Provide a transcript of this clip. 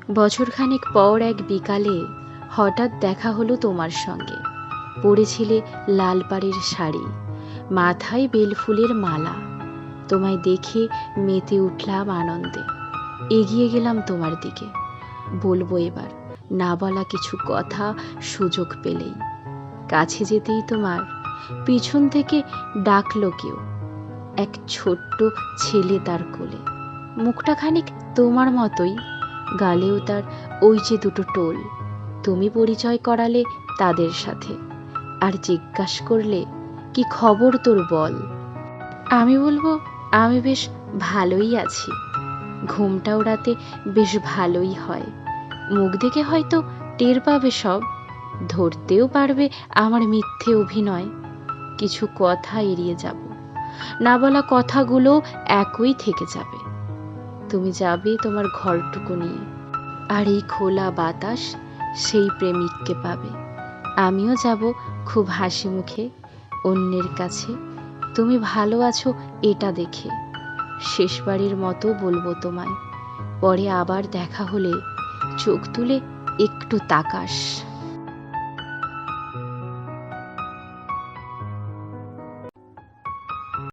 বছরখানেক পর এক বিকালে হঠাৎ দেখা হলো তোমার সঙ্গে। পরেছিলে লাল পাড়ের শাড়ি, মাথায় বেলফুলের মালা। তোমায় দেখে মেতে উঠলাম আনন্দে। এগিয়ে গেলাম তোমার দিকে। বলবো এবার না বলা কিছু কথা সুযোগ পেলেই। কাছে যেতেই তোমার পিছন থেকে ডাকলো কেউ, এক ছোট্ট ছেলে তার কোলে। মুখটা খানিক তোমার মতোই, গালেও তার ওই যে দুটো টোল। তুমি পরিচয় করালে তাদের সাথে, আর জিজ্ঞাসা করলে কি খবর তোর বল। আমি বলবো আমি বেশ ভালোই আছি। ঘুমটা ওড়াতে বেশ ভালোই হয়। মুখ দেখে হয়তো টের পাবে সব, ধরতেও পারবে আমার মিথ্যে অভিনয়। কিছু কথা এড়িয়ে যাব, না বলা কথাগুলো একই থেকে যাবে। তুমি যাবে তোমার ঘরটুকু নিয়ে, আর এই খোলা বাতাস সেই প্রেমিককে পাবে। আমিও যাব খুব হাসি মুখে অন্যের কাছে, তুমি ভালো আছো এটা দেখে। শেষবারের মতো বলবো তোমায়, পরে আবার দেখা হলে চোখ তুলে একটু তাকাস।